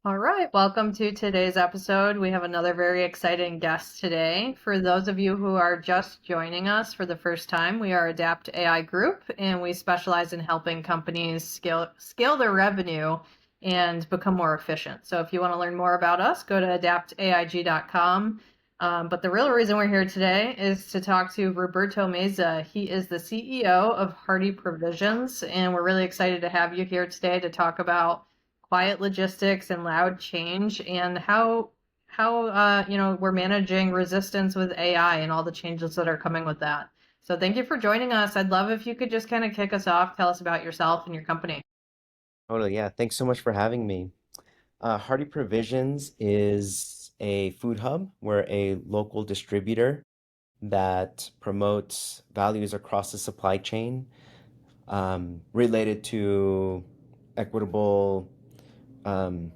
All right, welcome to today's episode. We have another very exciting guest today. For those of you who are just joining us for the first time, we are Adapt AI Group, and we specialize in helping companies scale their revenue and become more efficient. So if you want to learn more about us, go to adaptaig.com. But the real reason we're here today is to talk to Roberto Meza. He is the CEO of Hardy Provisions, and we're really excited to have you here today to talk about quiet logistics and loud change and how we're managing resistance with AI and all the changes that are coming with that. So thank you for joining us. I'd love if you could just kind of kick us off, tell us about yourself and your company. Totally, yeah. Thanks so much for having me. Hardy Provisions is a food hub. We're a local distributor that promotes values across the supply chain related to equitable um,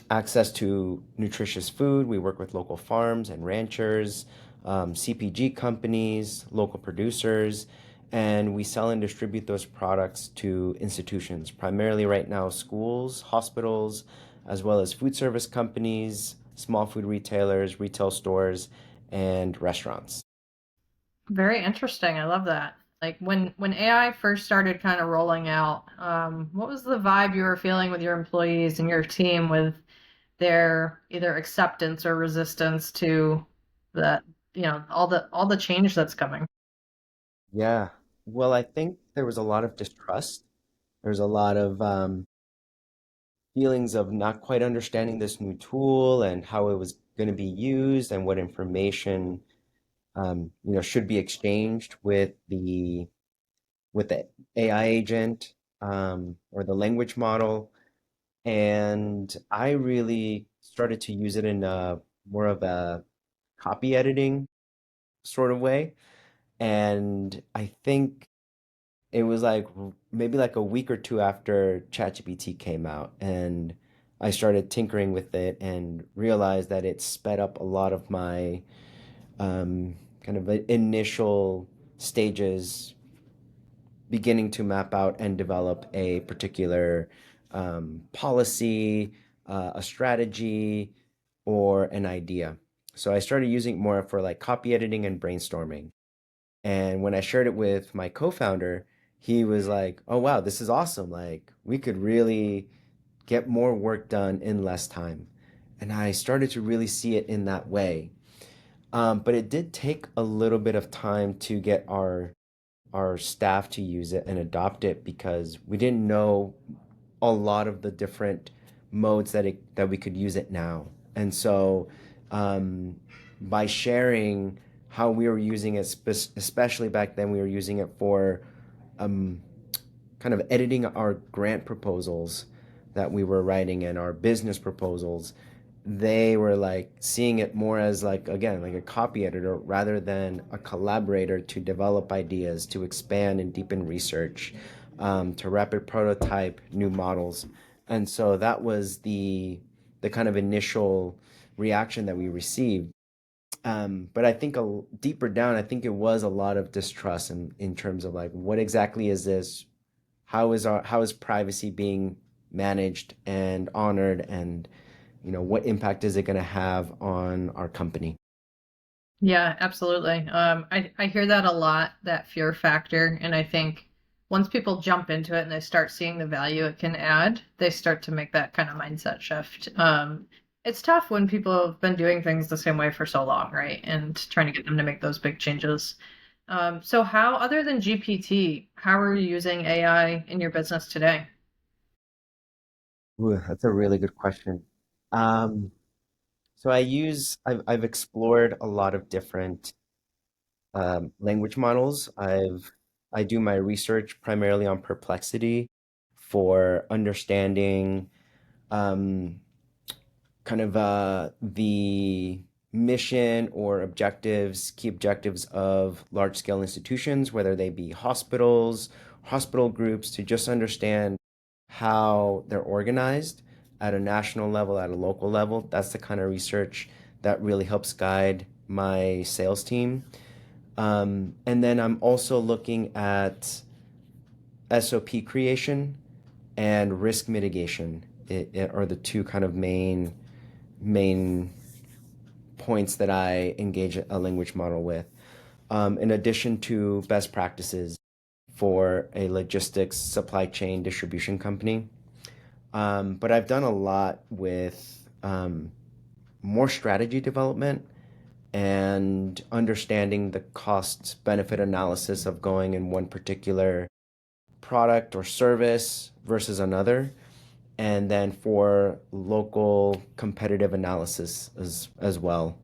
access to nutritious food. We work with local farms and ranchers, CPG companies, local producers, and we sell and distribute those products to institutions, primarily right now schools, hospitals, as well as food service companies, small food retailers, retail stores, and restaurants. Very interesting. I love that. Like when AI first started kind of rolling out, what was the vibe you were feeling with your employees and your team with their either acceptance or resistance to that, all the change that's coming? Yeah. Well, I think there was a lot of distrust. There's a lot of feelings of not quite understanding this new tool and how it was going to be used and what information should be exchanged with the AI agent or the language model. And I really started to use it in more of a copy editing sort of way. And I think it was like maybe like a week or two after ChatGPT came out, and I started tinkering with it and realized that it sped up a lot of my kind of initial stages beginning to map out and develop a particular policy, a strategy, or an idea. So I started using it more for like copy editing and brainstorming. And when I shared it with my co-founder, he was like, "Oh wow, this is awesome. Like we could really get more work done in less time." And I started to really see it in that way. But it did take a little bit of time to get our staff to use it and adopt it because we didn't know a lot of the different modes that we could use it now. And so um, by sharing how we were using it, especially back then, we were using it for um, kind of editing our grant proposals that we were writing and our business proposals. They were like seeing it more as like, again, like a copy editor rather than a collaborator to develop ideas, to expand and deepen research, to rapid prototype new models. And so that was the kind of initial reaction that we received. But I think deeper down, I think it was a lot of distrust in terms of like, what exactly is this? How is privacy being managed and honored, and what impact is it going to have on our company? Yeah, absolutely. I hear that a lot, that fear factor, and I think once people jump into it and they start seeing the value it can add, they start to make that kind of mindset shift. It's tough when people have been doing things the same way for so long, right? And trying to get them to make those big changes. So how, other than GPT, how are you using AI in your business today? Ooh, that's a really good question. Um, so I've explored a lot of different language models. I do my research primarily on Perplexity for understanding um, kind of the mission or objectives, key objectives of large scale institutions, whether they be hospitals, hospital groups, to just understand how they're organized at a national level, at a local level. That's the kind of research that really helps guide my sales team. And then I'm also looking at SOP creation and risk mitigation. are the two kind of main points that I engage a language model with. In addition to best practices for a logistics supply chain distribution company. But I've done a lot with more strategy development and understanding the cost benefit analysis of going in one particular product or service versus another. And then for local competitive analysis as well.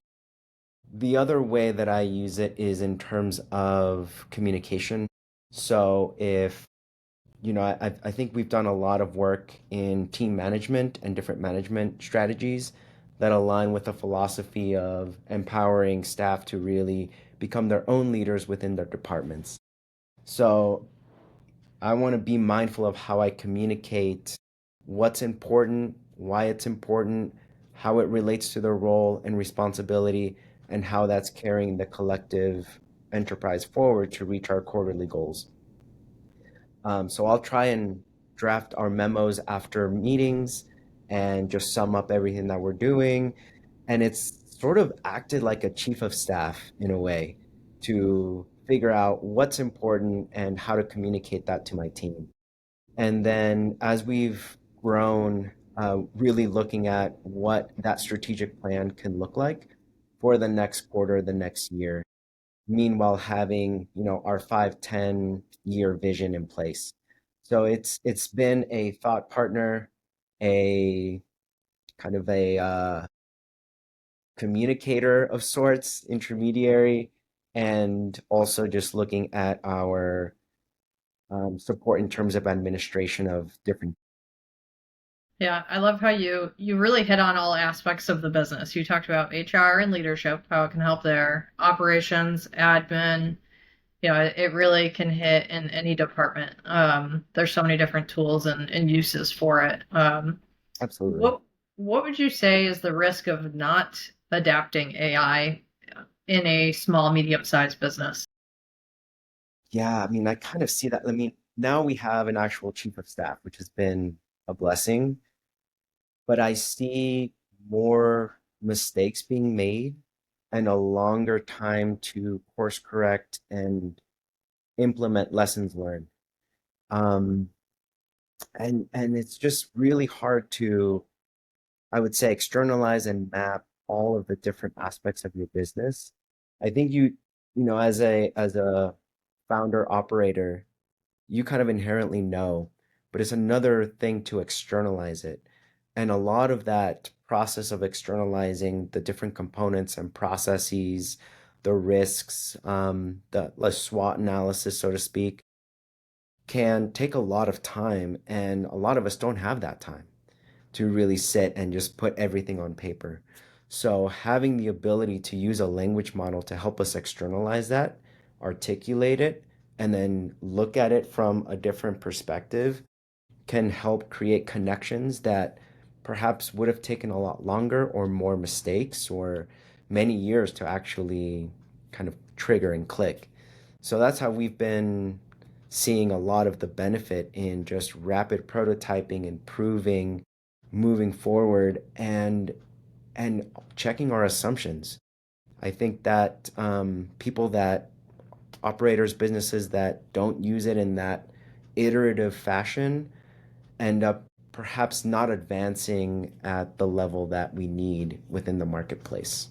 The other way that I use it is in terms of communication. So if, I think we've done a lot of work in team management and different management strategies that align with the philosophy of empowering staff to really become their own leaders within their departments. So I want to be mindful of how I communicate what's important, why it's important, how it relates to their role and responsibility, and how that's carrying the collective enterprise forward to reach our quarterly goals. So I'll try and draft our memos after meetings and just sum up everything that we're doing. And it's sort of acted like a chief of staff in a way to figure out what's important and how to communicate that to my team. And then as we've grown, really looking at what that strategic plan can look like for the next quarter, the next year. Meanwhile, having, our 5, 10 year vision in place. So it's been a thought partner, a kind of a communicator of sorts, intermediary, and also just looking at our support in terms of administration of different. Yeah, I love how you really hit on all aspects of the business. You talked about HR and leadership, how it can help there, operations, admin. It really can hit in any department. There's so many different tools and uses for it. Absolutely. What would you say is the risk of not adapting AI in a small, medium-sized business? Yeah, I mean, I kind of see that. I mean, now we have an actual chief of staff, which has been a blessing, but I see more mistakes being made and a longer time to course correct and implement lessons learned. Um, and it's just really hard to, I would say, externalize and map all of the different aspects of your business. I think as a founder operator, you kind of inherently know, but it's another thing to externalize it. And a lot of that process of externalizing the different components and processes, the risks, the SWOT analysis, so to speak, can take a lot of time. And a lot of us don't have that time to really sit and just put everything on paper. So having the ability to use a language model to help us externalize that, articulate it, and then look at it from a different perspective can help create connections that perhaps would have taken a lot longer or more mistakes or many years to actually kind of trigger and click. So that's how we've been seeing a lot of the benefit in just rapid prototyping, improving, moving forward, and checking our assumptions. I think that people that operators, businesses that don't use it in that iterative fashion end up perhaps not advancing at the level that we need within the marketplace.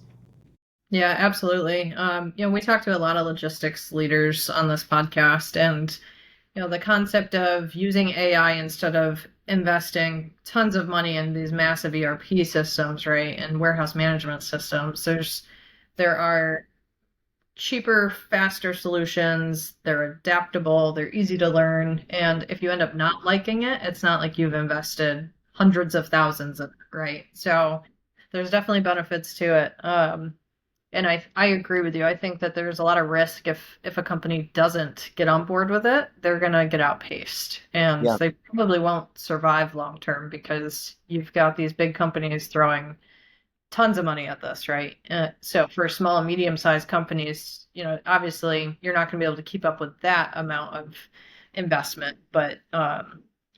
Yeah, absolutely. We talked to a lot of logistics leaders on this podcast, and the concept of using AI instead of investing tons of money in these massive ERP systems, right, and warehouse management systems. There are cheaper, faster solutions. They're adaptable, they're easy to learn, and if you end up not liking it, it's not like you've invested hundreds of thousands in it, right? So there's definitely benefits to it. And I agree with you. I think that there's a lot of risk if a company doesn't get on board with it, they're gonna get outpaced, and Yeah, they probably won't survive long term because you've got these big companies throwing tons of money at this, right? So for small and medium-sized companies, obviously you're not going to be able to keep up with that amount of investment, but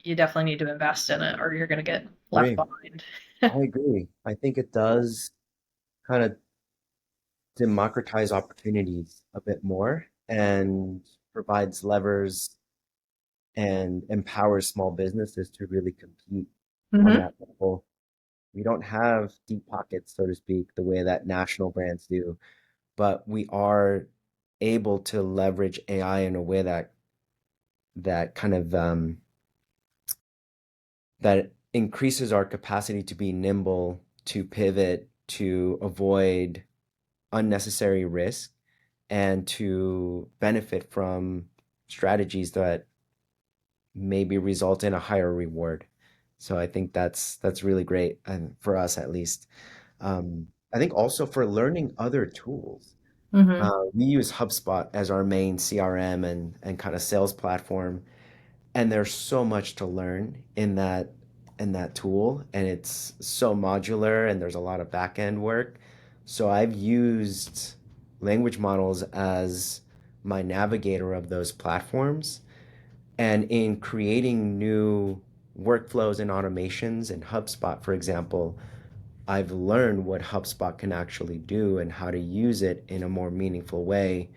you definitely need to invest in it, or you're going to get left Agree. behind. I agree. I think it does kind of democratize opportunities a bit more and provides levers and empowers small businesses to really compete on Hmm. that level. We don't have deep pockets, so to speak, the way that national brands do, but we are able to leverage AI in a way that kind of that increases our capacity to be nimble, to pivot, to avoid unnecessary risk, and to benefit from strategies that maybe result in a higher reward. So I think that's really great, and for us at least. I think also for learning other tools. Hmm. We use HubSpot as our main CRM and kind of sales platform, and there's so much to learn in that tool, and it's so modular, and there's a lot of back end work. So I've used language models as my navigator of those platforms, and in creating new workflows and automations in HubSpot, for example, I've learned what HubSpot can actually do and how to use it in a more meaningful way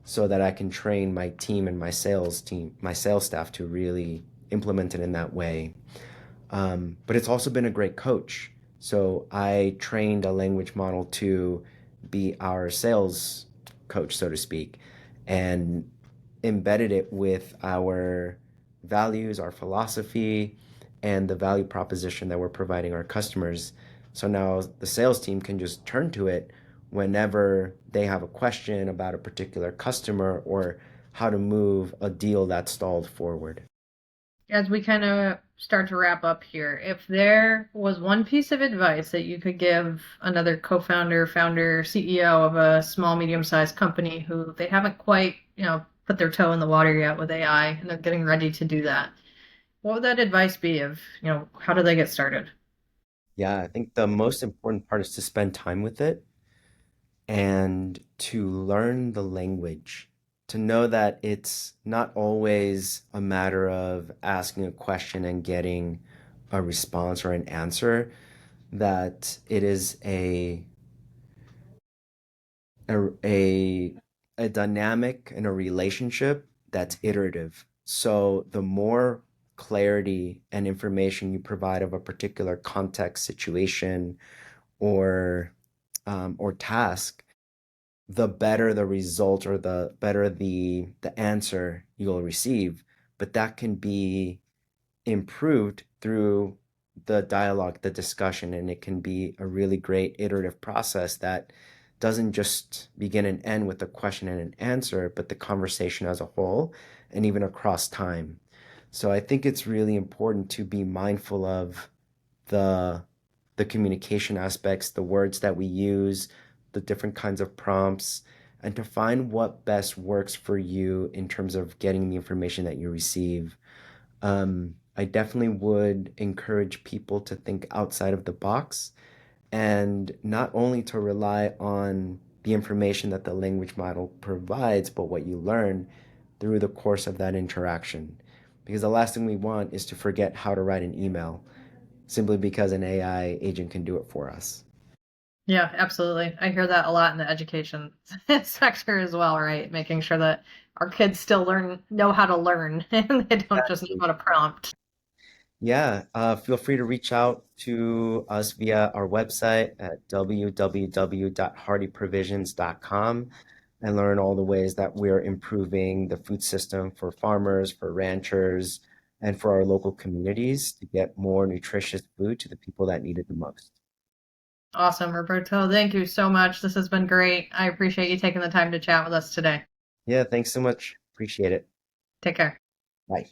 so that I can train my team and my sales staff to really implement it in that way. But it's also been a great coach. So I trained a language model to be our sales coach, so to speak, and embedded it with our values, our philosophy, and the value proposition that we're providing our customers. So now the sales team can just turn to it whenever they have a question about a particular customer or how to move a deal that's stalled forward. As we kind of start to wrap up here, if there was one piece of advice that you could give another co-founder, founder, CEO of a small, medium-sized company who they haven't quite, put their toe in the water yet with AI and they're getting ready to do that, what would that advice be of, how do they get started? Yeah, I think the most important part is to spend time with it and to learn the language, to know that it's not always a matter of asking a question and getting a response or an answer, that it is a, a, a dynamic and a relationship that's iterative. So the more clarity and information you provide of a particular context, situation, or task, the better the result or the better the answer you'll receive. But that can be improved through the dialogue, the discussion, and it can be a really great iterative process that doesn't just begin and end with a question and an answer, but the conversation as a whole and even across time. So I think it's really important to be mindful of the the communication aspects, the words that we use, the different kinds of prompts, and to find what best works for you in terms of getting the information that you receive. I definitely would encourage people to think outside of the box and not only to rely on the information that the language model provides, but what you learn through the course of that interaction. Because the last thing we want is to forget how to write an email simply because an AI agent can do it for us. Yeah, absolutely. I hear that a lot in the education sector as well, right? Making sure that our kids still know how to learn and they don't just know Exactly. how to prompt. Yeah, feel free to reach out to us via our website at www.hardyprovisions.com and learn all the ways that we're improving the food system for farmers, for ranchers, and for our local communities to get more nutritious food to the people that need it the most. Awesome, Roberto. Thank you so much. This has been great. I appreciate you taking the time to chat with us today. Yeah, thanks so much. Appreciate it. Take care. Bye.